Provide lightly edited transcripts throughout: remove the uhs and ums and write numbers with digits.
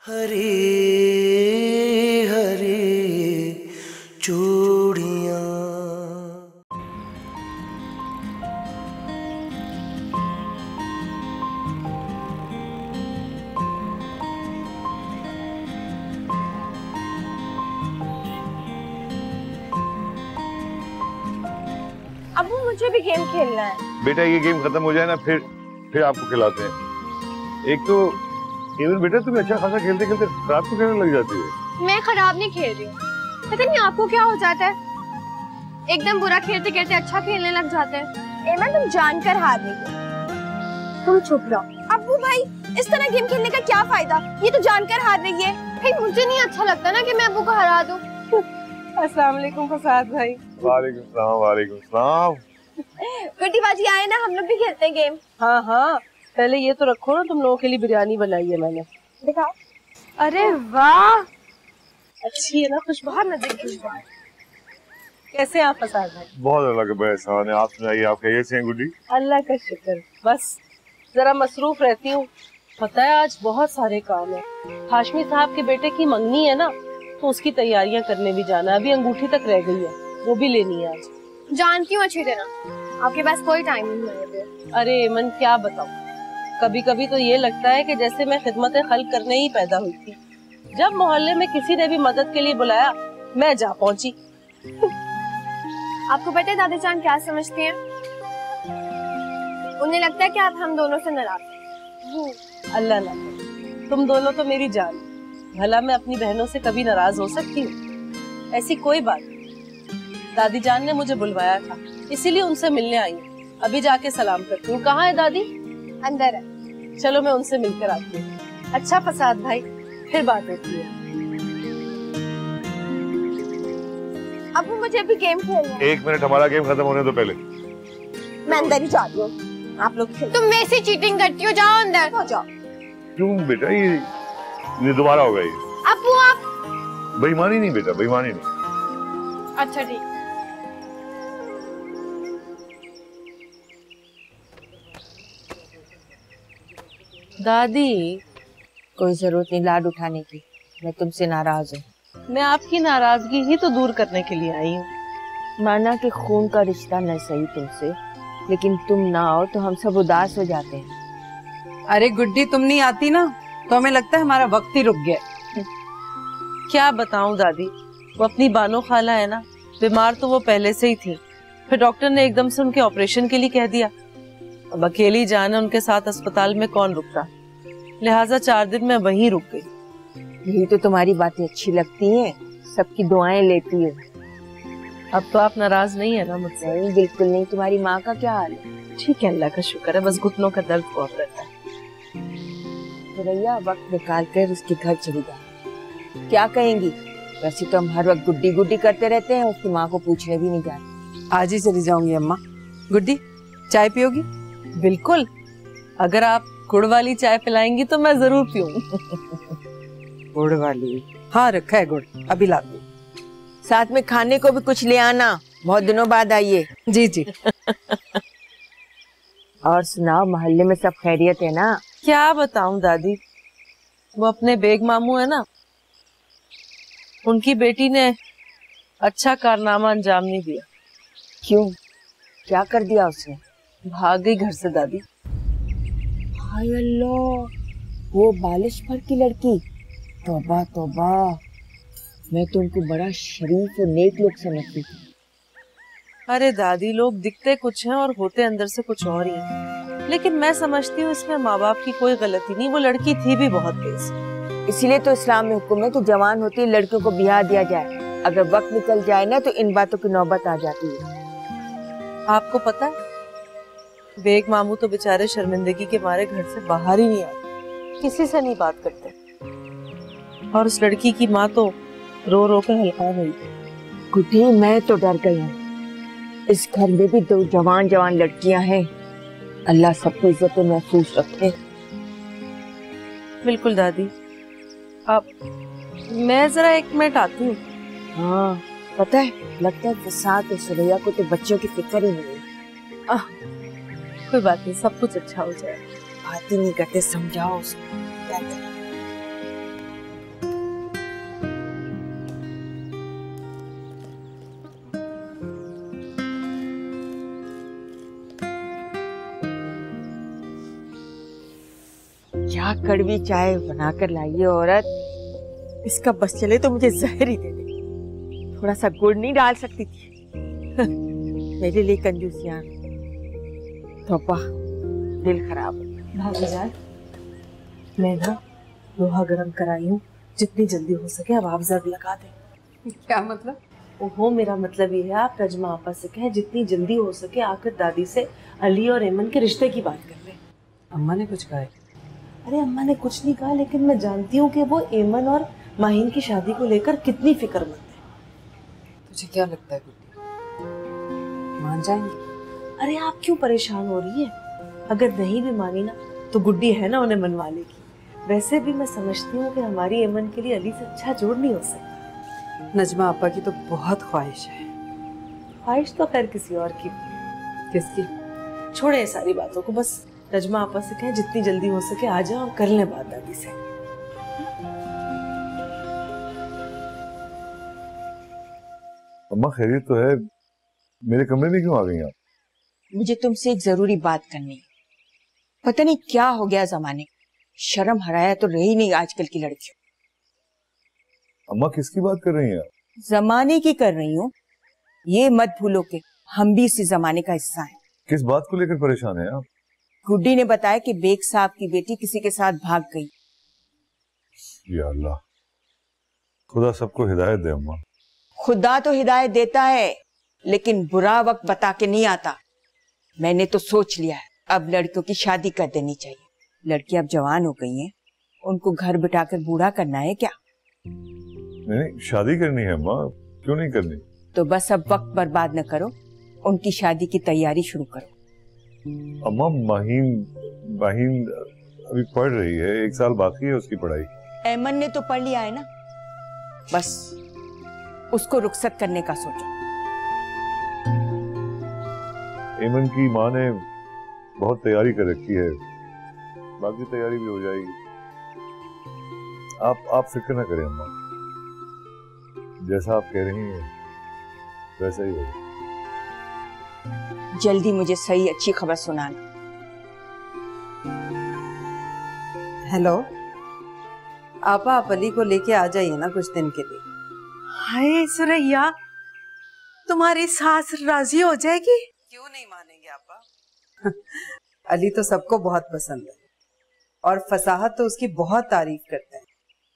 हरी हरी चूड़ियां। अबू मुझे भी गेम खेलना है। बेटा ये गेम खत्म हो जाए ना फिर आपको खिलाते हैं। एक तो इवन बेटा तुम अच्छा खासा खेलते खेलते खराब तो खेलने लग जाती है। मैं खराब नहीं खेल रही हूँ, पता नहीं आपको क्या हो जाता है, एकदम बुरा खेलते खेलते अच्छा खेलने लग जाते हैं। एमन तुम जानकर हार रही हो। तुम चुप रहो। अब्बू भाई इस तरह गेम खेलने का क्या फायदा, ये तो जानकर हार रही है। भाई मुझे नहीं अच्छा लगता ना कि मैं अब्बू को हरा दूं। अस्सलाम वालेकुम फसाद भाई। वालेकुम सलाम वालेकुम सलाम। गुड्डी बाजी आए ना, हम लोग भी खेलते हैं गेम। हाँ हाँ पहले ये तो रखो ना, तुम लोगों के लिए बिरयानी बनाई है मैंने। दिखाओ। अरे वाह अच्छी है ना, खुशबू मजे की खुशबू। कैसे आप फसाद भाई? बहुत अल्लाह का बड़ा एहसान है। आप सुनाइए, आप कैसे हैं गुड्डी? अल्लाह का शुक्र, बस जरा मसरूफ रहती हूँ। पता है आज बहुत सारे काम है। हाशमी साहब के बेटे की मंगनी है ना, तो उसकी तैयारियां करने भी जाना। अभी अंगूठी तक रह गई है, वो भी लेनी है आज। जानती हूँ अच्छी तरह आपके पास कोई टाइम नहीं है। अरे मन क्या बताऊं, कभी कभी तो ये लगता है कि जैसे मैं खिदमत खल्क करने ही पैदा हुई थी। जब मोहल्ले में किसी ने भी मदद के लिए बुलाया मैं जा पहुंची। आपको पता है दादी जान क्या समझती हैं? उन्हें लगता है कि आप हम दोनों से नाराज हैं। अल्लाह ना करे, तुम दोनों तो मेरी जान। भला मैं अपनी बहनों से कभी नाराज हो सकती हूँ? ऐसी कोई बात नहीं। दादी जान ने मुझे बुलवाया था, इसीलिए उनसे मिलने आई हूँ। अभी जाके सलाम करती हूँ। कहाँ है दादी? अंदर है। चलो मैं उनसे मिलकर आती हूँ। अच्छा फसाद भाई, फिर बात होती है। अब मुझे भी गेम खेलना है। 1 मिनट, हमारा गेम खत्म होने दो पहले। मैं अंदर ही जाती हूँ, आप लोग तुम वैसे चीटिंग करती हो, जाओ अंदर हो जाओ। क्यों बेटा, ये दोबारा होगा ये। अब्बू आप बेईमानी नहीं बेटा, बेईमानी नहीं। अच्छा ठीक। दादी कोई जरूरत नहीं लाड उठाने की, मैं तुमसे नाराज हूँ। मैं आपकी नाराजगी ही तो दूर करने के लिए आई हूँ। माना कि खून का रिश्ता न सही तुमसे, लेकिन तुम ना आओ तो हम सब उदास हो जाते हैं। अरे गुड्डी तुम नहीं आती ना तो हमें लगता है हमारा वक्त ही रुक गया। क्या बताऊं दादी, वो अपनी बानो खाला है ना, बीमार तो वो पहले से ही थी। फिर डॉक्टर ने एकदम से उनके ऑपरेशन के लिए कह दिया। अब अकेली जान है, उनके साथ अस्पताल में कौन रुकता, लिहाजा 4 दिन में वहीं रुक गई। यही तो तुम्हारी बातें अच्छी लगती हैं, सबकी दुआएं लेती हो। अब तो आप नाराज नहीं है ना मुझसे? नहीं बिल्कुल नहीं। तुम्हारी माँ का क्या हाल है? ठीक है, अल्लाह का शुक्र है, बस घुटनों का दर्द बहुत रहता है। रैया वक्त निकाल कर उसके घर चली जाए, क्या कहेंगी? वैसे तो हम हर वक्त गुड्डी गुड्डी करते रहते हैं, उसकी माँ को पूछने भी नहीं जाते। आज ही चली जाऊंगी अम्मा। गुड्डी चाय पियोगी? बिल्कुल, अगर आप गुड़ वाली चाय पिलाएंगी तो मैं जरूर पीऊंगी। गुड़ वाली? हाँ रखा है गुड़, अभी ला दूँ। साथ में खाने को भी कुछ ले आना, बहुत दिनों बाद आइए। जी जी। और सुनाओ, मोहल्ले में सब खैरियत है ना? क्या बताऊं दादी, वो अपने बेग मामू है ना, उनकी बेटी ने अच्छा कारनामा अंजाम नहीं दिया। क्यों, क्या कर दिया उसने? भाग गई घर से दादी। हाय अल्लाह, वो बालिश पर की लड़की। तौबा तौबा, मैं तो उनको बड़ा शरीफ और नेक लोग समझती थी। अरे दादी, लोग दिखते कुछ हैं और होते अंदर से कुछ और ही हैं। लेकिन मैं समझती हूँ इसमें माँ बाप की कोई गलती नहीं, वो लड़की थी भी बहुत तेज। इसीलिए तो इस्लाम में हुक्म है कि जवान होती लड़कियों को ब्याह दिया जाए। अगर वक्त निकल जाए ना तो इन बातों की नौबत आ जाती है। आपको पता है, बेग मामू तो बेचारे शर्मिंदगी के मारे घर से बाहर ही नहीं आते, किसी से नहीं बात करते। और उस लड़की की माँ तो रो रो कर हल्का गई। गुड्डी मैं तो डर गई हूँ, इस घर में भी 2 जवान जवान लड़कियां हैं। अल्लाह सबको इज्जत महफूज रखे। बिल्कुल दादी, आप, मैं जरा 1 मिनट आती हूँ। हाँ पता है, लगता है फसाद और सुरैया को तो बच्चों की फिक्र ही नहीं है। कोई बात नहीं, सब कुछ अच्छा हो जाएगा। बात ही नहीं करते, समझाओ उसको। क्या करें? क्या कड़वी चाय बनाकर लाई है औरत। इसका बस चले तो मुझे जहर ही दे दे। थोड़ा सा गुड़ नहीं डाल सकती थी? मेरे लिए कंजूसियां। तौबा, दिल खराब हो गया। भाभी जान, मैं ना लोहा गर्म कराई हूँ, जितनी जल्दी हो सके अब आप जर्ब लगा दें। क्या मतलब? ओहो, मेरा मतलब ये है आप रजमा आपा से कहें जितनी जल्दी हो सके आकर दादी से अली और एमन के रिश्ते की बात कर लें। अम्मा ने कुछ कहा है? अरे अम्मा ने कुछ नहीं कहा, लेकिन मैं जानती हूँ कि वो एमन और माहीन की शादी को लेकर कितनी फिक्रमंद है। तुझे क्या लगता है गुड्डी, मान जाएंगे? अरे आप क्यों परेशान हो रही है? अगर नहीं भी मानी ना तो गुड्डी है ना उन्हें मनवा लेगी। वैसे भी मैं समझती हूँ कि हमारी एमन के लिए अली से अच्छा जोड़ नहीं हो सकता। नजमा आपा की तो बहुत ख्वाहिश है। ख्वाहिश तो खैर किसी और की भी है। किसकी? छोड़े सारी बातों को, बस रजमा आपा से कहें जितनी जल्दी हो सके आ जाओ और कर लें बात दादी से। अम्मा खैरियत तो है, मेरे कमरे में क्यों आ गई आप? मुझे तुमसे एक जरूरी बात करनी है। पता नहीं क्या हो गया जमाने, शर्म हराया तो रही नहीं आजकल की लड़कियों। अम्मा किसकी बात कर रही हैं आप? जमाने की कर रही हूँ। ये मत भूलो कि हम भी इसी जमाने का हिस्सा हैं। किस बात को लेकर परेशान हैं आप? गुड्डी ने बताया कि बेग साहब की बेटी किसी के साथ भाग गई। या अल्लाह, खुदा सबको हिदायत दे अम्मा। खुदा तो हिदायत देता है, लेकिन बुरा वक्त बता के नहीं आता। मैंने तो सोच लिया है, अब लड़कियों की शादी कर देनी चाहिए। लड़की अब जवान हो गई हैं, उनको घर बिठाकर बूढ़ा करना है क्या? नहीं, शादी करनी है अम्मा, क्यों नहीं करनी? तो बस अब वक्त बर्बाद न करो, उनकी शादी की तैयारी शुरू करो। अम्मा माहीन अभी पढ़ रही है, 1 साल बाकी है उसकी पढ़ाई। एमन ने तो पढ़ लिया है ना, बस उसको रुखसत करने का सोचो। एमन की माँ ने बहुत तैयारी कर रखी है, बाकी तैयारी भी हो जाएगी। आप फिक्र ना करें अम्मा, जैसा आप कह रही हैं वैसा ही होगा। जल्दी मुझे सही अच्छी खबर सुनाना। हेलो आपा, आप अली को लेके आ जाइए ना कुछ दिन के लिए। हाय सुरैया, तुम्हारी सास राजी हो जाएगी? क्यों नहीं मानेंगे आपा? अली तो सबको बहुत पसंद है और फसाहत तो उसकी बहुत तारीफ करते हैं।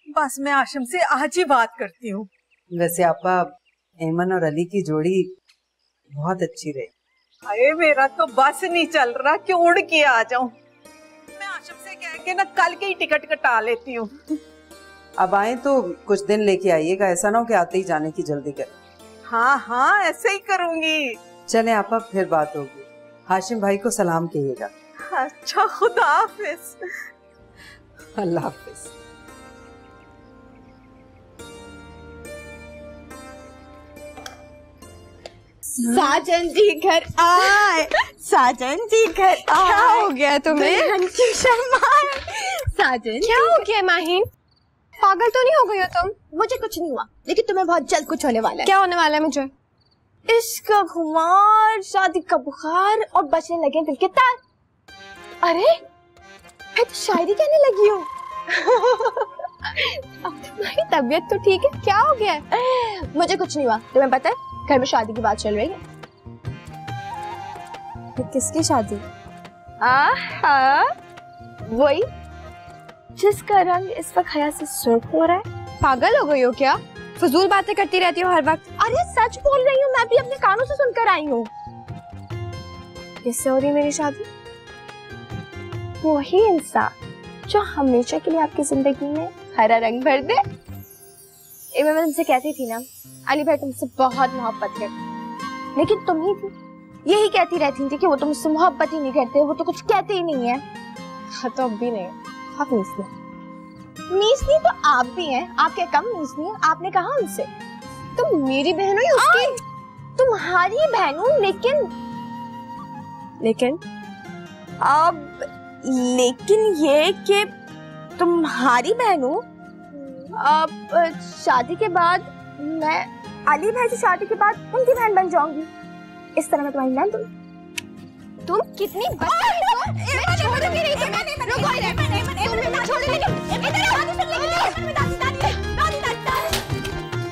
बस मैं आशम से आज ही बात करती हूँ। वैसे आपा, एमन और अली की जोड़ी बहुत अच्छी रही। अरे मेरा तो बस नहीं चल रहा कि उड़ के आ जाऊं। मैं आशम से कह के ना कल के ही टिकट कटा लेती हूँ। अब आए तो कुछ दिन लेके आइएगा, ऐसा ना हो कि आते ही जाने की जल्दी करें। हाँ हाँ, ऐसे ही करूंगी। चले आपा, फिर बात होगी। हाशिम भाई को सलाम कहिएगा। अच्छा, खुदा हाफिज। अल्लाह हाफिज। साजन जी घर आए, साजन जी घर आए। क्या हो गया तुम्हें? साजन क्या हो गया माहीन? पागल तो नहीं हो गई हो तुम? मुझे कुछ नहीं हुआ, लेकिन तुम्हें बहुत जल्द कुछ होने वाला है। क्या होने वाला है मुझे? इश्क का खुमार, शादी का बुखार और बचने लगे दिल के तार। अरे मैं तो शायरी कहने लगी हूँ। अब तुम्हारी तबीयत तो ठीक है, क्या हो गया है? मुझे कुछ नहीं हुआ, तुम्हें पता है घर में शादी की बात चल रही है। तो किसकी शादी? आहा, वही जिसका रंग इस वक्त हया से सुर्ख हो रहा है। पागल हो गई हो क्या? फजूल बातें करती रहती हो हर वक्त। अरे सच बोल रही हूँ, मैं भी अपने कानों से सुनकर आई हूँ। किससे हो रही मेरी शादी? वही इंसान जो हमेशा के लिए आपकी जिंदगी में हरा रंग भर दे। मैं तुमसे कहती थी ना, अली भाई तुमसे बहुत मोहब्बत करते, लेकिन तुम ही थी यही कहती रहती थी कि वो तो मुझसे मोहब्बत ही नहीं करते, वो तो कुछ कहते ही नहीं है। हाँ तो अब भी नहीं, आप मीसनी तो आप भी हैं, आप क्या कम मीसनी है? आपने कहा उनसे तुम मेरी बहन हो या उसकी? तुम्हारी बहन हूँ, लेकिन अब ये कि तुम्हारी बहन हूँ। अब शादी के बाद मैं अली भाई से शादी के बाद उनकी बहन बन जाऊंगी। इस तरह मैं तुम्हारी बहन तुम कितनी बदतमीज हो। मैं छोड़ूंगी नहीं तुम्हें।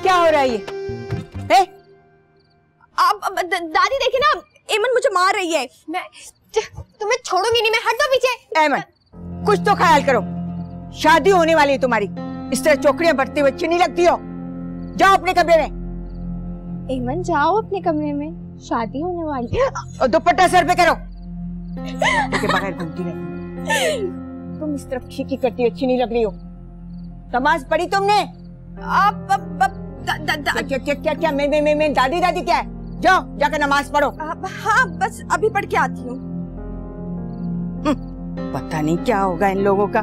क्या हो रहा है ये? दादी देखिए ना, एमन मुझे मार रही है। मैं तुम्हें छोड़ूंगी नहीं, मैं हट दो पीछे। एमन, कुछ तो ख्याल करो, शादी होने वाली है तुम्हारी, इस तरह चौकड़ियां बरतते हुए अच्छी नहीं लगती हो। जाओ अपने कमरे में। एमन जाओ अपने कमरे में, शादी होने वाली है। और दुपट्टा सर पे करो, उसके बगैर घूमती नहीं। तुम इस तरफ खींची करती अच्छी नहीं लग रही हो। नमाज पढ़ी तुमने? क्या मैं दादी दादी क्या है? जाओ जाकर नमाज पढ़ो। हाँ बस अभी पढ़ के आती हूँ। पता नहीं क्या होगा इन लोगों का,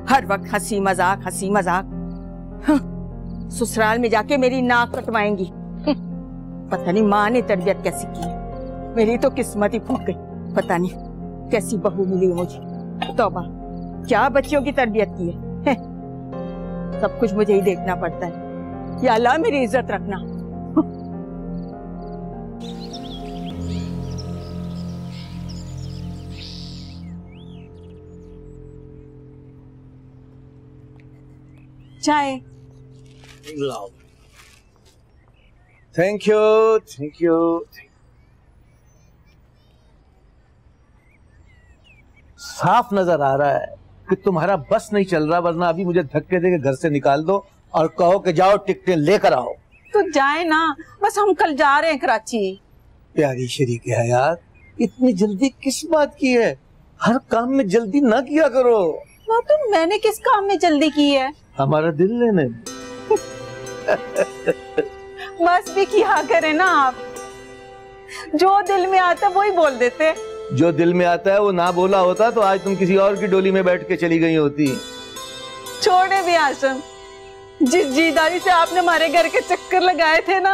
हर वक्त हंसी मजाक हंसी मजाक। ससुराल में जाके मेरी नाक कटवाएंगी। पता नहीं माँ ने तरबियत कैसी की है, मेरी तो किस्मत ही फूट गई। पता नहीं कैसी बहू मिली मुझे। तौबा, क्या बच्चियों की तरबियत की है। सब कुछ मुझे ही देखना पड़ता है। या अल्लाह मेरी इज्जत रखना। चाय। Thank you thank you. साफ नजर आ रहा है कि तुम्हारा बस नहीं चल रहा, वरना अभी मुझे धक्के देके घर से निकाल दो और कहो कि जाओ टिकटें लेकर आओ। तो जाए ना, बस हम कल जा रहे हैं कराची। प्यारी शरीक है यार, इतनी जल्दी किस बात की है? हर काम में जल्दी ना किया करो। ना तो मैंने किस काम में जल्दी की है? हमारा दिल लेने। बस भी किया करे ना आप, जो दिल में आता वही बोल देते। जो दिल में आता है वो ना बोला होता तो आज तुम किसी और की डोली में बैठ के चली गई होती। छोड़े भी आशम, जिस जीदारी से आपने हमारे घर के चक्कर लगाए थे ना,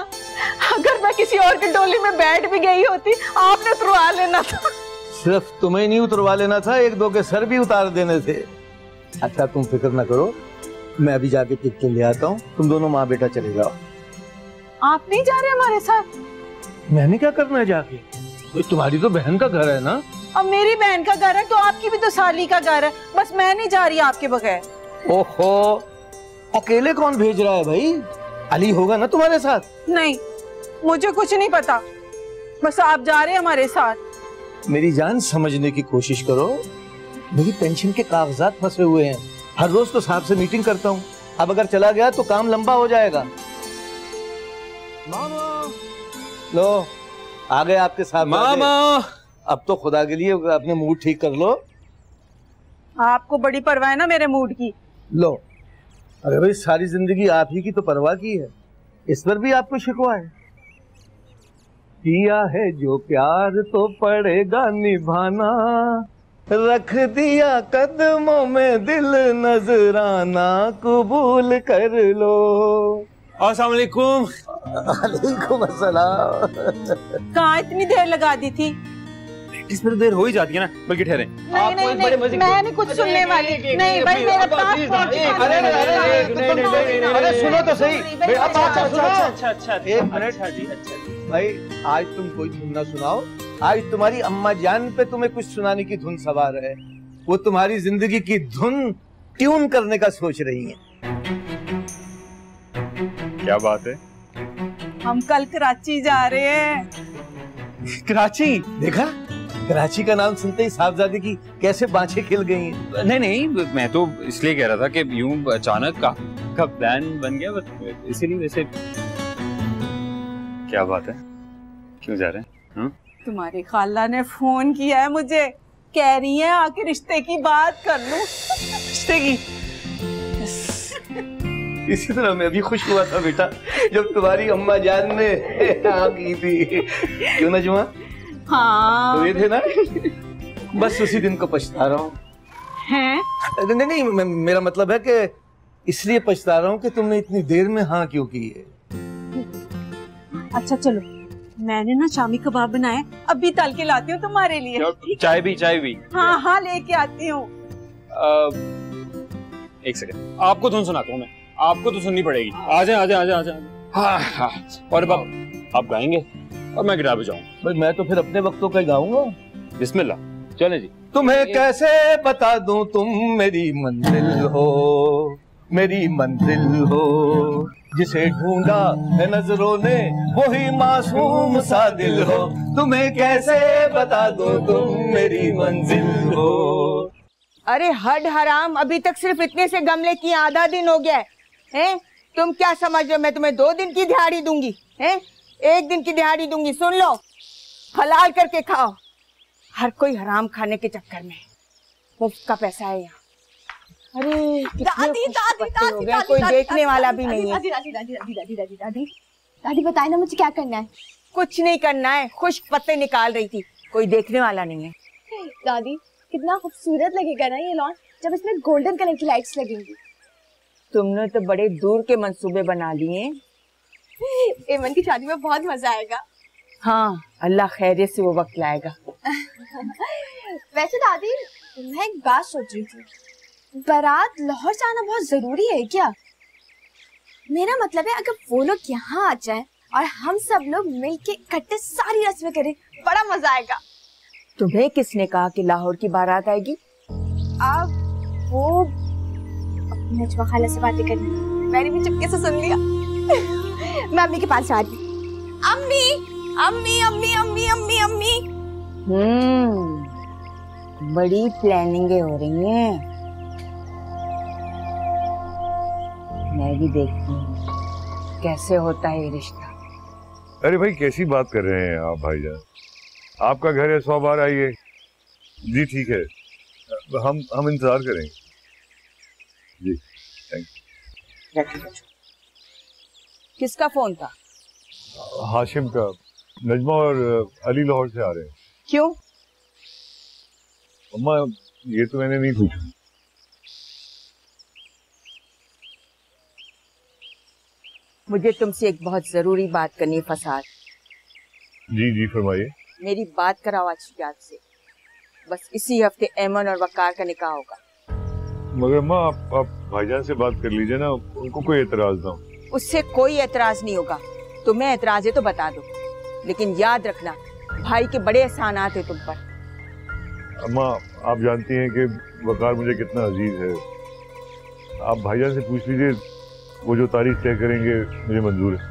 अगर मैं किसी और की डोली में बैठ भी गई होती, आपने उतरवा लेना था। सिर्फ तुम्हें नहीं उतरवा लेना था, एक दो के सर भी उतार देने थे। अच्छा तुम फिक्र ना करो, मैं अभी जाके टिकटें ले आता हूँ, तुम दोनों माँ बेटा चले जाओ। आप नहीं जा रहे हमारे साथ? मैंने क्या करना है जाके? तुम्हारी तो बहन का घर है ना। अब मेरी बहन का घर है तो आपकी भी तो साली का घर है, बस मैं नहीं जा रही आपके बगैर। ओहो, अकेले कौन भेज रहा है भाई? अली होगा ना तुम्हारे साथ? नहीं, मुझे कुछ नहीं पता, बस आप जा रहे हैं हमारे साथ। मेरी जान समझने की कोशिश करो, मेरी पेंशन के कागजात फंसे हुए हैं, हर रोज तो साहब से मीटिंग करता हूँ, अब अगर चला गया तो काम लंबा हो जाएगा। मामा लो आ गए आपके साथ। मामा अब तो खुदा के लिए अपने मूड ठीक कर लो। आपको बड़ी परवाह है ना मेरे मूड की। लो, अरे भाई सारी जिंदगी आप ही की तो परवाह की है, इस पर भी आपको शिकवा है? किया है जो प्यार तो पड़ेगा निभाना, रख दिया कदमों में दिल नजराना, कबूल कर लो। अस्सलाम वालेकुम। वालेकुम अस्सलाम। कहाँ इतनी देर लगा दी थी? इसमें देर हो ही जाती है ना, बल्कि ठहरे। नहीं, मैं नहीं कुछ सुनने वाली। नहीं भाई, मेरा पासपोर्ट। अरे सुनो तो सही। अच्छा एक मिनट भाई, आज तुम कोई धुन ना सुनाओ, आज तुम्हारी अम्मा जान पे तुम्हें कुछ सुनाने की धुन सवार है, वो तुम्हारी जिंदगी की धुन ट्यून करने का सोच रही है। क्या बात है? हम कल कराची जा रहे हैं। कराची? देखा, कराची का नाम सुनते ही साहबजादे की कैसे बाँछें खिल गई हैं। नहीं, मैं तो इसलिए कह रहा था कि यूं अचानक का प्लान बन गया, बस इसीलिए। वैसे क्या बात है, क्यों जा रहे हैं? तुम्हारी खाला ने फोन किया है मुझे, कह रही है आके रिश्ते की बात कर लूं। रिश्ते की? इसी तरह मैं भी खुश हुआ था बेटा जब तुम्हारी अम्मा जान ने हाँ की थी, क्यों ना जुमा? हाँ तो ये थे ना, बस उसी दिन को पछता रहा हूँ। नहीं, मेरा मतलब है कि इसलिए पछता रहा हूँ कि तुमने इतनी देर में हाँ क्यों की है। अच्छा चलो, मैंने ना शामी कबाब बनाए, अभी तल के लाती हूँ तुम्हारे लिए। चाय भी। हाँ लेके आती हूँ। एक सेकंड, आपको धुन सुनाता हूँ मैं, आपको तो सुननी पड़ेगी। आजा। हाँ। और अब आप गाएंगे और मैं गिटार बजाऊं। भाई मैं तो फिर अपने वक्तों का गाऊंगा। बिस्मिल्लाह। चले जी। तुम्हें कैसे बता दूं तुम मेरी मंजिल हो, मेरी मंजिल हो, जिसे ढूंढा है नजरों ने वही मासूम सा दिल हो। तुम्हें कैसे बता दूं तुम मेरी मंजिल हो। अरे हड हराम, अभी तक सिर्फ इतने से गमले की आधा दिन हो गया है? तुम क्या समझ रहे हो मैं तुम्हें 2 दिन की दिहाड़ी दूंगी? हैं? 1 दिन की दिहाड़ी दूंगी, सुन लो, हलाल करके खाओ। हर कोई हराम खाने के चक्कर में, मुफ्त का पैसा है यहाँ। अरे दादी दादी दादी दादी, कोई देखने वाला भी नहीं है। दादी दादी दादी दादी दादी दादी दादी दादी बताए ना मुझे क्या करना है। कुछ नहीं करना है, खुश्क पत्ते निकाल रही थी, कोई देखने वाला नहीं है। दादी कितना खूबसूरत लगेगा ना ये लॉन जब इसमें गोल्डन कलर की लाइट्स लगेंगी। तुमने तो बड़े दूर के मंसूबे बना लिए। एमन की शादी में बहुत मजा आएगा। हाँ, अल्लाह खैरियत से वो वक्त लाएगा। वैसे दादी मैं एक बात सोच रही थी, बारात लाहौर से आना बहुत जरूरी है क्या? मेरा मतलब है अगर वो लोग यहाँ आ जाएं और हम सब लोग मिलके इकट्ठे सारी रस्में करें, बड़ा मजा आएगा। तुम्हें किसने कहा कि लाहौर की बारात आएगी? आप वो नजमा खाला से बातें करनी, मैंने भी चुपके से सुन लिया। मैं अम्मी के पास आ रही हूँ। अम्मी अम्मी अम्मी अम्मी अम्मी अम्मी। बड़ी प्लानिंगें हो रही हैं। मैं भी देखती हूँ कैसे होता है ये रिश्ता। अरे भाई कैसी बात कर रहे हैं आप भाईजान, आपका घर है, 100 बार आइए। जी ठीक है, हम इंतजार करेंगे जी। Thank you. किसका फोन था? हाशिम का। नजमा और अली लाहौर से आ रहे हैं। क्यों? अम्मा ये तो मैंने नहीं पूछा। मुझे तुमसे एक बहुत जरूरी बात करनी है फसाद। जी जी फरमाइए। मेरी बात कराओ आज याद से। बस इसी हफ्ते ऐमन और वकार का निकाह होगा। मगर अम्मा आप भाईजान से बात कर लीजिए ना, उनको कोई एतराज ना हो। उससे कोई एतराज नहीं होगा। तुम्हें एतराज है तो बता दो, लेकिन याद रखना भाई के बड़े एहसानात है तुम पर। अम्मा आप जानती हैं कि वकार मुझे कितना अजीज है। आप भाईजान से पूछ लीजिए, वो जो तारीख तय करेंगे मुझे मंजूर है।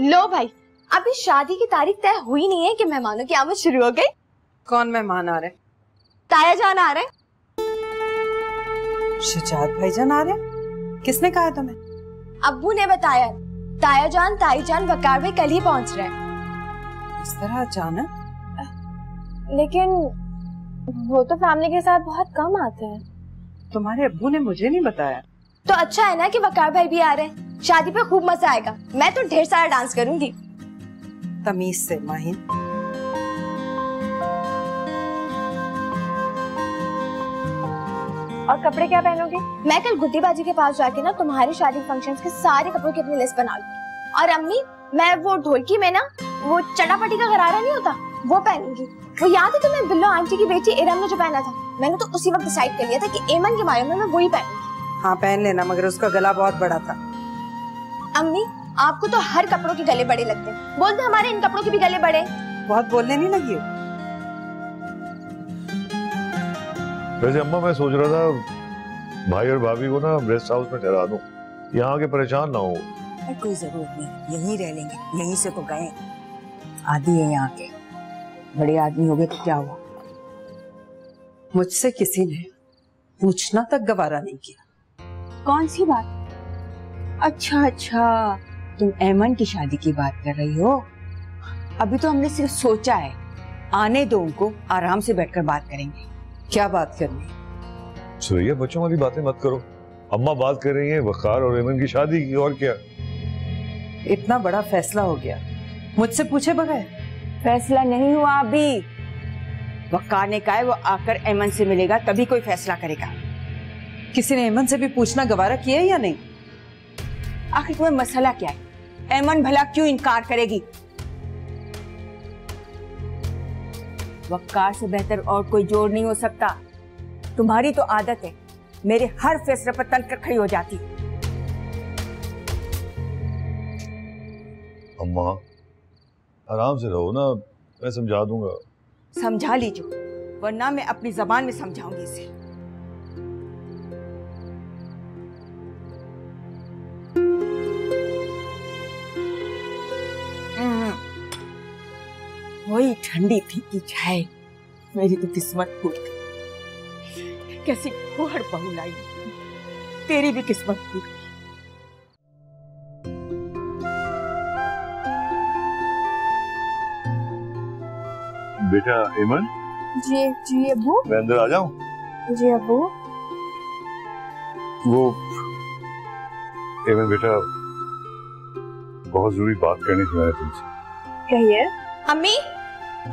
लो भाई, अभी शादी की तारीख तय हुई नहीं है कि मेहमानों की आमद शुरू हो गई। कौन मेहमान आ रहे? ताया जान आ रहे। शुजात भाईजान आ रहे? किसने कहा तुम्हें? अब्बू ने बताया। ताया जान, ताई जान, वकार भाई कल ही पहुंच रहे हैं। इस तरह अचानक? लेकिन वो तो फैमिली के साथ बहुत कम आते हैं। तुम्हारे अब्बू ने मुझे नहीं बताया। तो अच्छा है ना कि वकार भाई भी आ रहे हैं। शादी पे खूब मजा आएगा। मैं तो ढेर सारा डांस करूंगी। तमीज से माहिन। और कपड़े क्या पहनोगे? मैं कल गुड्डी बाजी के पास जाके ना तुम्हारी शादी फंक्शंस के सारे कपड़ों की अपनी लिस्ट बना लूंगी। और अम्मी, मैं वो ढोलकी में ना वो चटापटी का गरारा नहीं होता वो पहनूंगी। वो याद है तुम्हें बिल्लो आंटी की बेटी इरम ने जो पहना था? मैंने तो उसी वक्त डिसाइड कर लिया था कि एमन के मायने में मैं वही पहनूंगी। हाँ पहन लेना, मगर उसका गला बहुत बड़ा था। अम्मी आपको तो हर कपड़ों के गले बड़े लगते हैं, बोलते हमारे इन कपड़ों के भी गले बड़े। बहुत बोलने नहीं लगी हो? वैसे अम्मा मैं सोच रहा था भाई और भाभी को ना रेस्ट हाउस में ठहरा दूं, यहाँ आके परेशान ना हो। कोई जरूरत नहीं, यहीं रह लेंगे, यहीं से तो गए, आदि है यहाँ के, बड़े आदमी हो गए तो क्या हुआ। मुझसे किसी ने पूछना तक गवारा नहीं किया। कौन सी बात? अच्छा अच्छा, तुम ऐमन की शादी की बात कर रही हो। अभी तो हमने सिर्फ सोचा है, आने दो उनको, आराम से बैठकर बात करेंगे। क्या बात करनी? सुरैया बच्चों वाली बातें मत करो, अम्मा बात कर रही हैं वकार और ऐमन की शादी की, और क्या। इतना बड़ा फैसला हो गया मुझसे पूछे बगैर? फैसला नहीं हुआ अभी, वकार ने कहा है वो आकर ऐमन से मिलेगा तभी कोई फैसला करेगा। किसी ने ऐमन से भी पूछना गवारा किया है या नहीं? आखिर तुम्हें मसला क्या है? ऐमन भला क्यों इनकार करेगी? वकार से बेहतर और कोई जोड़ नहीं हो सकता। तुम्हारी तो आदत है मेरे हर फैसले पर तन कर खड़ी हो जाती। अम्मा आराम से रहो ना, मैं समझा दूंगा। समझा लीजिए, वरना मैं अपनी जबान में समझाऊंगी इसे। वही ठंडी फीकी चाय, मेरी तो किस्मत फूट गई। कैसी घोड़ बहू लाई, तेरी भी किस्मत फूट गई। बेटा ऐमन। जी जी अब्बू। मैं अंदर आ जाऊं? जी अब्बू। वो ऐमन बेटा, बहुत जरूरी बात करनी थी मैंने तुमसे। कहिए। अम्मी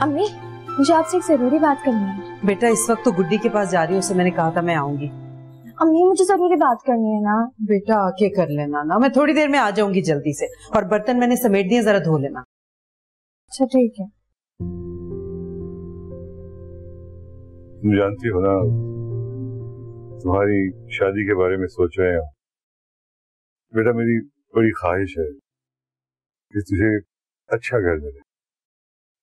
अम्मी मुझे आपसे एक जरूरी बात करनी है। बेटा इस वक्त तो गुड्डी के पास जा रही हूँ, उससे मैंने कहा था मैं आऊंगी। अम्मी मुझे जरूरी बात करनी है ना। बेटा आके कर लेना ना, मैं थोड़ी देर में आ जाऊंगी जल्दी से, और बर्तन मैंने समेट दिए, जरा धो लेना। अच्छा ठीक है। तुम जानती हो ना, तुम्हारी शादी के बारे में सोच रहे हैं बेटा। मेरी बड़ी ख्वाहिश है कि तुझे अच्छा घर मिले,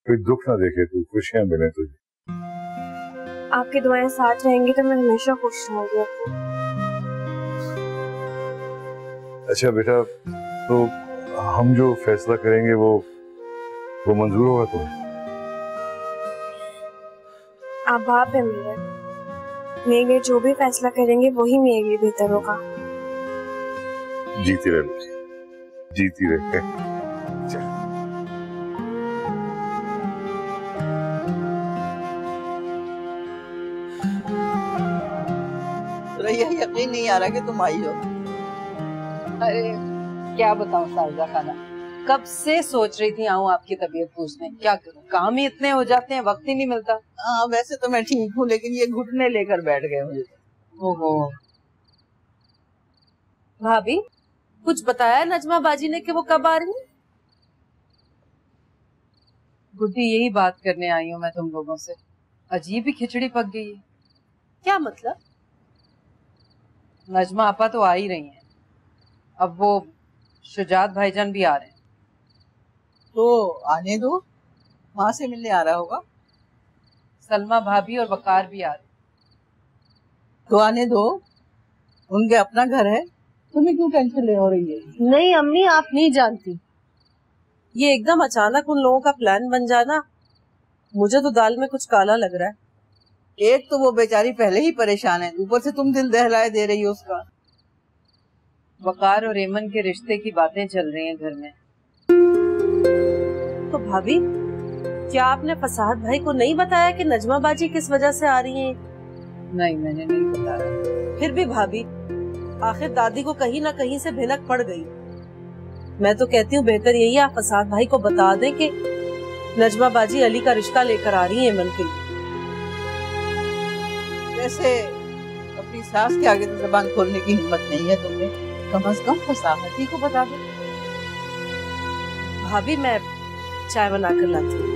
कोई दुख ना देखे तू, खुशियां मिले तुझे। आपकी दुआएं साथ रहेंगी तो मैं हमेशा खुश रहूंगी। अच्छा बेटा, तो हम जो फैसला करेंगे वो मंजूर होगा तुम्हें? आप बाप है मेरे, मेरे लिए जो भी फैसला करेंगे वही मेरे लिए बेहतर होगा। जीती रहे बेटी, जीती रहे। यकीन नहीं आ रहा कि तुम आई हो। अरे क्या बताऊं सारदा खाना, कब से सोच रही थी आऊं आपकी तबीयत पूछने। क्या करूं, काम ही इतने हो जाते हैं, वक्त ही नहीं मिलता। हाँ वैसे तो मैं ठीक हूँ, लेकिन ये घुटने लेकर बैठ गए मुझे। ओहो। भाभी कुछ बताया नजमा बाजी ने कि वो कब आ रही है? गुड्डी यही बात करने आई हूँ मैं तुम लोगों से। अजीब ही खिचड़ी पक गई है। क्या मतलब? नजमा आपा तो आ ही रही हैं, अब वो शुजात भाईजान भी आ रहे हैं। तो आने दो, माँ से मिलने आ रहा होगा। सलमा भाभी और वकार भी आ रहे। तो आने दो, उनके अपना घर है, तुम्हें क्यों टेंशन ले हो रही है? नहीं अम्मी आप नहीं जानती, ये एकदम अचानक उन लोगों का प्लान बन जाना, मुझे तो दाल में कुछ काला लग रहा है। एक तो वो बेचारी पहले ही परेशान है, ऊपर से तुम दिल दहलाए दे रही हो उसका। वकार और ऐमन के रिश्ते की बातें चल रही हैं घर में। तो भाभी क्या आपने फसाहत भाई को नहीं बताया कि नजमा बाजी किस वजह से आ रही हैं? नहीं मैंने नहीं बताया। फिर भी भाभी आखिर दादी को कहीं ना कहीं से भिनक पड़ गई। मैं तो कहती हूँ बेहतर यही है आप फसाहत भाई को बता दें कि नजमा बाजी अली का रिश्ता लेकर आ रही है ऐमन के लिए। वैसे अपनी सास के आगे तो जबान खोलने की हिम्मत नहीं है तुम्हें, कम से कम फसाहती को बता दो। भाभी मैं चाय बना कर लाती हूँ।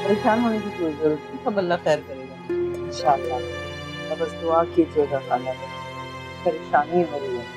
परेशान होने की कोई जरूरत नहीं, सब अल्लाह खैर करेगा इंशाअल्लाह। बस दुआ कीजिएगा खाना। परेशानी हो रही है।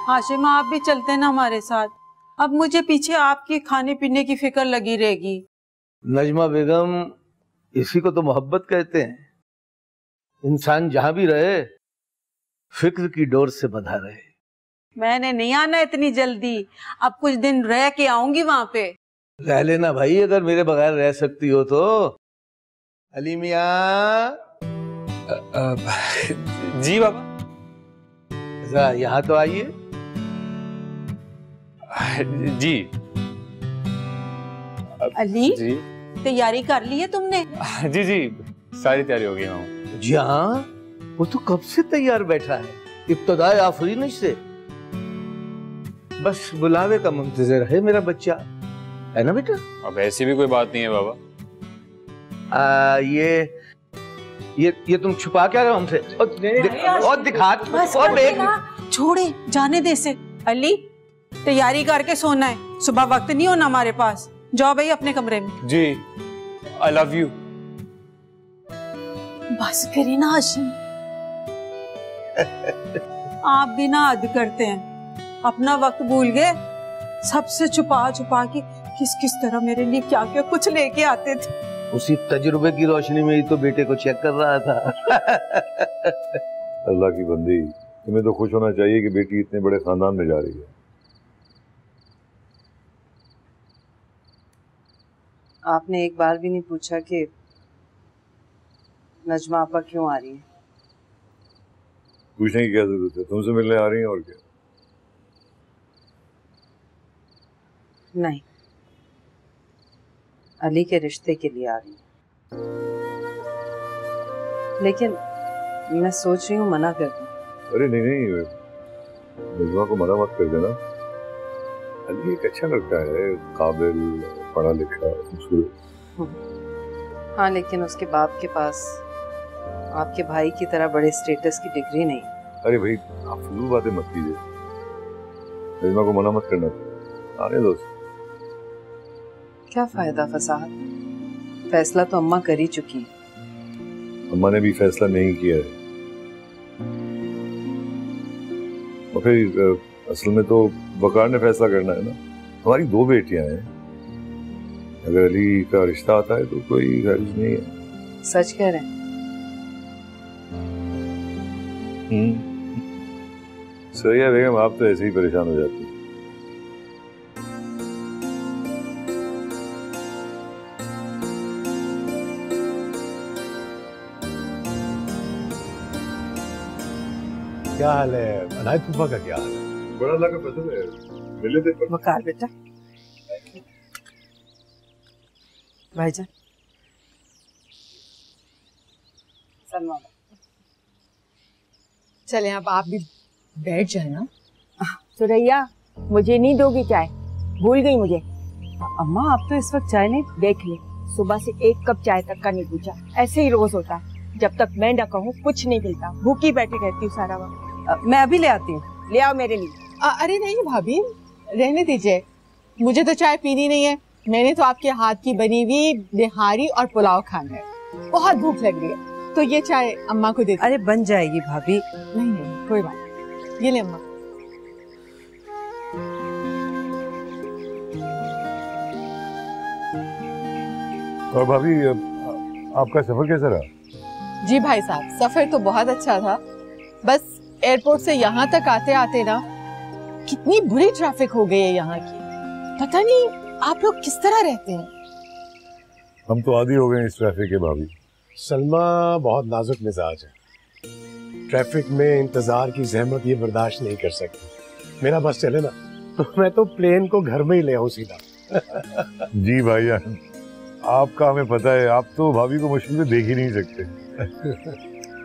हाशिमा, आप भी चलते हैं ना हमारे साथ। अब मुझे पीछे आपकी खाने पीने की फिक्र लगी रहेगी। नजमा बेगम, इसी को तो मोहब्बत कहते हैं। इंसान जहां भी रहे फिक्र की डोर से बंधा रहे। मैंने नहीं आना इतनी जल्दी, अब कुछ दिन रह के आऊंगी वहां पे। रह लेना भाई, अगर मेरे बगैर रह सकती हो तो। अली मियां। जी बाबा। जरा यहाँ तो आइए। जी। अली, जी तैयारी कर ली है तुमने? जी जी, सारी तैयारी हो गई मामा। जी हाँ, वो तो कब से तैयार बैठा है, इब्तदाए आफरीन से। बस बुलावे का मुंतजर है मेरा बच्चा, है ना बेटा? अब ऐसी भी कोई बात नहीं है बाबा। ये तुम छुपा क्या रहे हो हमसे? और दिखा और देख। छोड़े, जाने दे से। अली, तैयारी करके सोना है, सुबह वक्त नहीं होना हमारे पास। जाओ भाई अपने कमरे में। जी, आई लव यू। बस करे ना हाशिम, आप भी ना हद करते हैं। अपना वक्त भूल गए, सबसे छुपा छुपा के किस किस तरह मेरे लिए क्या क्या कुछ लेके आते थे। उसी तजुर्बे की रोशनी में ही तो बेटे को चेक कर रहा था। अल्लाह की बंदी, तुम्हें तो खुश होना चाहिए कि बेटी इतने बड़े खानदान में जा रही है। आपने एक बार भी नहीं पूछा कि नजमा आपा क्यों आ रही है? पूछने की क्या जरूरत है, तुमसे मिलने आ रही हैं और क्या। नहीं, अली के रिश्ते के लिए आ रही है। लेकिन मैं सोच रही हूँ मना कर दूं। अरे नहीं नहीं, नजमा को मना मत कर देना। अली एक अच्छा लड़का है, काबिल, पढ़ा लिखा, खूबसूरत। हाँ, लेकिन उसके बाप के पास आपके भाई की तरह बड़े स्टेटस की डिग्री नहीं। अरे भाई, आप फजूल बातें मत कीजिए, नजमा को मना मत करना, आने दो। क्या फायदा फसाहत, फैसला तो अम्मा कर ही चुकी है। अम्मा ने भी फैसला नहीं किया है, और फिर असल में तो वकार ने फैसला करना है ना। हमारी 2 बेटियां हैं, अगर अली का रिश्ता आता है तो कोई हर्ज नहीं है। सच कह रहे हैं? सही है बेगम, आप तो ऐसे ही परेशान हो जाती हैं। क्या हाल है अनायत फूफा का? क्या हाल है? बड़ा अल्लाह का फजल है, मिले थे। वकार बेटा, भाईजान, सलमान, चले अब आप भी बैठ जाए ना। सुरैया, मुझे नहीं दोगी चाय? भूल गई मुझे। अम्मा आप तो इस वक्त चाय नहीं। देख ले, सुबह से 1 कप चाय तक का नहीं पूछा। ऐसे ही रोज होता है, जब तक मैं न कहूँ कुछ नहीं मिलता। भूखी बैठी रहती हूँ सारा वक्त। मैं अभी ले आती हूँ। ले आओ मेरे लिए। अरे नहीं भाभी, रहने दीजिए, मुझे तो चाय पीनी नहीं है। मैंने तो आपके हाथ की बनी हुई निहारी और पुलाव खाना है। बहुत भूख लग रही है, तो ये चाय अम्मा को दे दो। अरे बन जाएगी भाभी। नहीं नहीं कोई बात नहीं, ये ले अम्मा। और भाभी आपका सफर कैसा रहा? जी भाई साहब, सफर तो बहुत अच्छा था। बस एयरपोर्ट से यहाँ तक आते आते ना कितनी बुरी ट्रैफिक हो गई है यहाँ की। पता नहीं आप लोग किस तरह रहते हैं। हम तो आदी हो गए इस ट्रैफिक के भाभी। सलमा बहुत नाजुक मिजाज है, ट्रैफक में इंतजार की जहमत ये बर्दाश्त नहीं कर सकती। मेरा बस चले ना तो मैं तो प्लेन को घर में ही ले आऊं सीधा। जी भाईजान, आपका हमें पता है, आप तो भाभी को मुश्किल से देख ही नहीं सकते।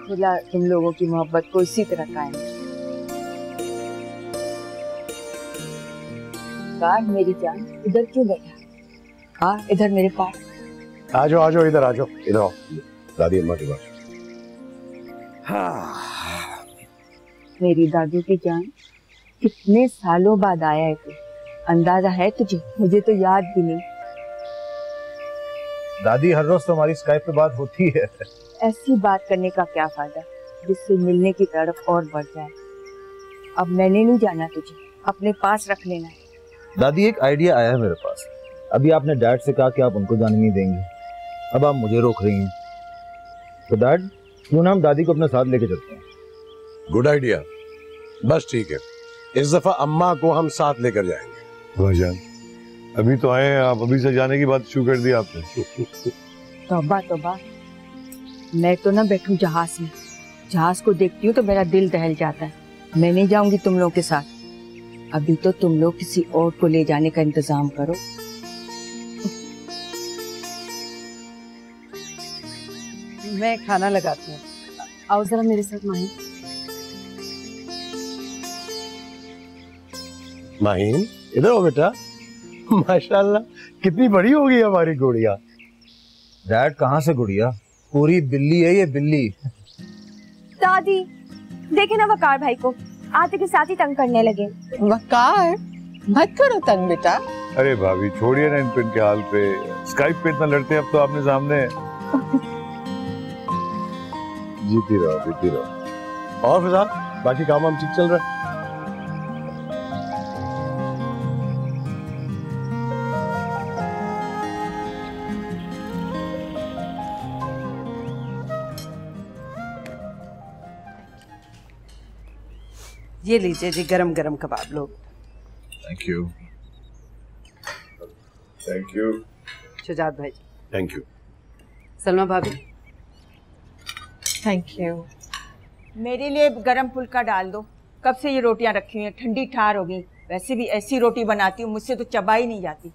खुदा तुम लोगों की मोहब्बत को इसी तरह कायम रखे। मेरी जान इधर क्यों बैठा? हाँ इधर मेरे पास आ जाओ इधर आ जाओ, इधर आओ दादी अम्मा के पास। मेरी दादू की जान, कितने सालों बाद आया है तू। अंदाजा है तुझे? मुझे तो याद भी नहीं। दादी हर रोज तो हमारी स्काइप पे बात होती है। ऐसी बात करने का क्या फायदा जिससे मिलने की तड़प और बढ़ जाए। अब मैंने नहीं जाना तुझे, अपने पास रख लेना। दादी एक आइडिया आया है मेरे पास। अभी आपने डैड से कहा कि आप उनको जाने नहीं देंगे, अब आप मुझे रोक रही हैं, तो डैड क्यों ना हम दादी को अपने साथ लेके चलते हैं? गुड आइडिया, बस ठीक है, इस दफा अम्मा को हम साथ लेकर जाएंगे। भाईजान अभी तो आए हैं आप, अभी से जाने की बात शुरू कर दी आपने। तौबा तौबा, मैं तो ना बैठूं जहाज में, जहाज को देखती हूँ तो मेरा दिल दहल जाता है। मैं नहीं जाऊंगी तुम लोगों के साथ। अभी तो तुम लोग किसी और को ले जाने का इंतजाम करो। मैं खाना लगाती हूँ, आओ जरा मेरे साथ माही। माहीन इधर हो बेटा। माशाल्लाह कितनी बड़ी हो गई हमारी गुड़िया। डैड कहाँ से गुड़िया, पूरी बिल्ली है ये, बिल्ली। दादी देखे ना वकार भाई को, आते के साथ ही तंग करने लगे। वकार मत करो तंग बेटा। अरे भाभी छोड़िए ना इनके हाल पे, स्काइप पे इतना लड़ते हैं अब तो आपने सामने। जीती रहो। और फिजाल बाकी काम हम ठीक चल रहा है? ये लीजिए जी गरम गरम कबाब लोग। Thank you. Thank you Shujat भाई। Thank you. सलमा भाभी। Thank you. मेरे लिए गरम फुल्का डाल दो। कब से ये रोटियां रखी हुई हैं, ठंडी ठार हो गई। वैसे भी ऐसी रोटी बनाती हूँ, मुझसे तो चबाई नहीं जाती।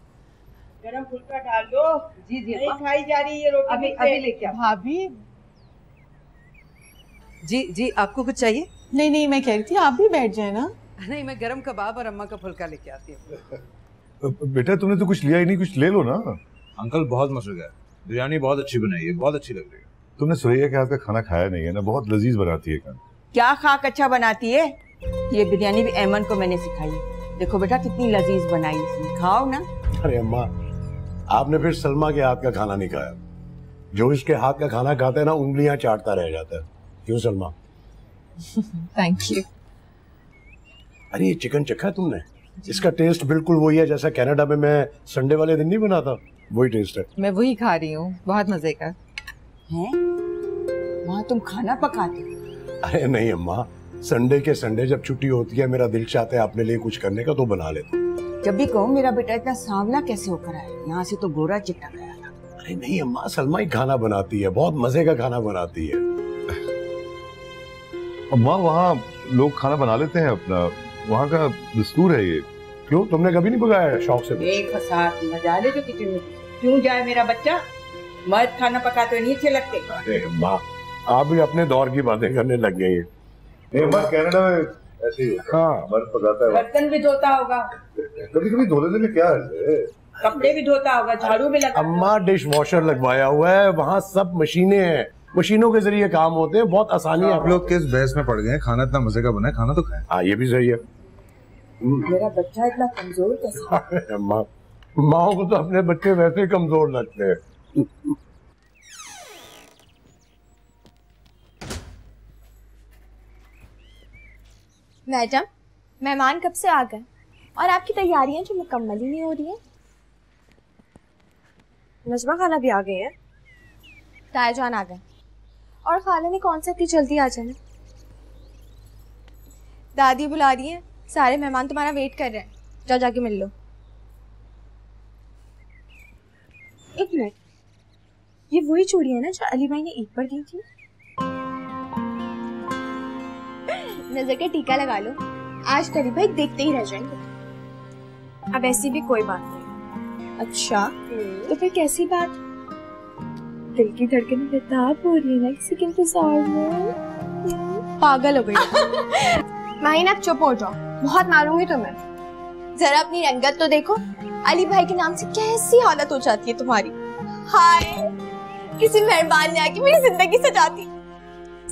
गरम फुल्का डाल दो। जी जी नहीं खाई जा रही ये रोटी। अभी लेके आओ। भाभी जी जी आपको कुछ चाहिए? नहीं मैं कह रही थी आप भी बैठ जाए ना। नहीं मैं गरम कबाब और अम्मा का फुल्का लेके आती हूँ। बेटा तुमने तो कुछ लिया ही नहीं, कुछ ले लो ना। अंकल बहुत मजा गया, बिरयानी बहुत अच्छी बनाई है, बहुत अच्छी लग रही है। तुमने सुरैया के हाथ का खाना खाया नहीं है ना, बहुत लजीज बनाती है खाना। क्या खाक अच्छा बनाती है। ये बिरयानी भी ऐमन को मैंने सिखाई है। देखो बेटा कितनी लजीज बनाई इसने, खाओ ना। अरे अम्मा आपने फिर सलमा के हाथ का खाना नहीं खाया। जो इसके हाथ का खाना खाता है ना उंगलियां चाटता रह जाता है। क्यों सलमा? Thank you. अरे ये चिकन चखा तुमने? इसका टेस्ट बिल्कुल वही है जैसा कनाडा में मैं संडे वाले दिन नहीं बनाता, वही टेस्ट है। मैं वही खा रही हूँ, बहुत मजे का है। वहाँ तुम खाना पकाते? अरे नहीं अम्मा, संडे के संडे जब छुट्टी होती है मेरा दिल चाहता है अपने लिए कुछ करने का तो बना लेता। जब भी कहूँ मेरा बेटा इतना सांवला कैसे होकर आया, यहाँ से तो गोरा चिट्टा गया था। अरे नहीं अम्मा, सलमा ही खाना बनाती है, बहुत मजे का खाना बनाती है। अम्मा वहाँ लोग खाना बना लेते हैं अपना, वहाँ का दस्तूर है ये। क्यों तुमने कभी नहीं पकाया शौक से? एक फसाद मजा ले जो किचन में क्यों जाए मेरा बच्चा। मर्द खाना पकाते नहीं अच्छे लगते। अरे अम्मा आप भी अपने दौर की बातें करने लग गई हैं। कनाडा में ऐसे ही हाँ मर्द पकाता है। बर्तन भी धोता होगा, कभी कभी धो लेने में क्या है, कपड़े भी धोता होगा, झाड़ू भी लगाता। अम्मा डिश वॉशर लगवाया हुआ है, वहाँ सब मशीनें हैं, मशीनों के जरिए काम होते हैं, बहुत आसानी है। आप लोग किस बहस में पड़ गए? खाना इतना मजे का बना है, खाना तो खाएं। हाँ ये भी सही है। मेरा बच्चा इतना कमजोर कैसे? अम्मा माओ को तो अपने बच्चे वैसे कमजोर लगते हैं। मैडम, मेहमान कब से आ गए और आपकी तैयारियां जो मुकम्मल ही नहीं हो रही हैं। नजमा खाला भी आ गए हैं। ताया जान आ गए और खाला ने कौन सा इतनी जल्दी आ जाना। दादी बुला रही है, सारे मेहमान तुम्हारा वेट कर रहे हैं, जाओ जाके मिल लो। एक मिनट, ये वही चूड़ी है ना जो अली भाई ने ईद पर दी थी? नजर का टीका लगा लो, आज तो अली भाई देखते ही रह जाएंगे। अब ऐसी भी कोई बात नहीं। अच्छा, तो फिर कैसी बात? दिल की धड़कन बेताब हो रही है ना किसी के इंतजार में। पागल हो गई। माहिन, आप चुप हो जाओ, बहुत मारूंगी तुम्हें। जरा अपनी रंगत तो देखो, अली भाई के नाम से कैसी हालत हो जाती है तुम्हारी। हाय, किसी मेहरबान ने आके मेरी जिंदगी सजा दी।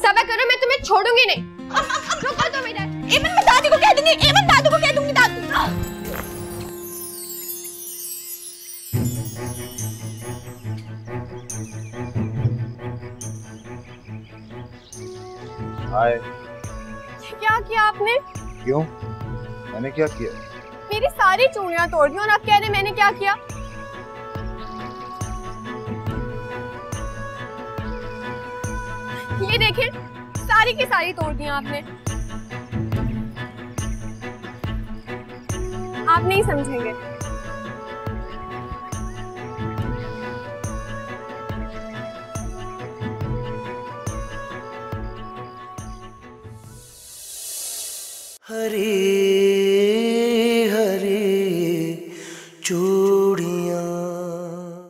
सब्र करो, मैं तुम्हें छोड़ूंगी नहीं। रुको तुम इधर। एमन, मैं दादी को कह दूंगी, एमन दादू को कह दूंगी। दादू हाय। क्या किया आपने? क्यों? मैंने क्या किया? मेरी सारी चूड़ियां तोड़ दी और आप कह रहे मैंने क्या किया? ये देखिए, सारी की सारी तोड़ दी आपने। आप नहीं समझेंगे। हरी हरी चूड़ियां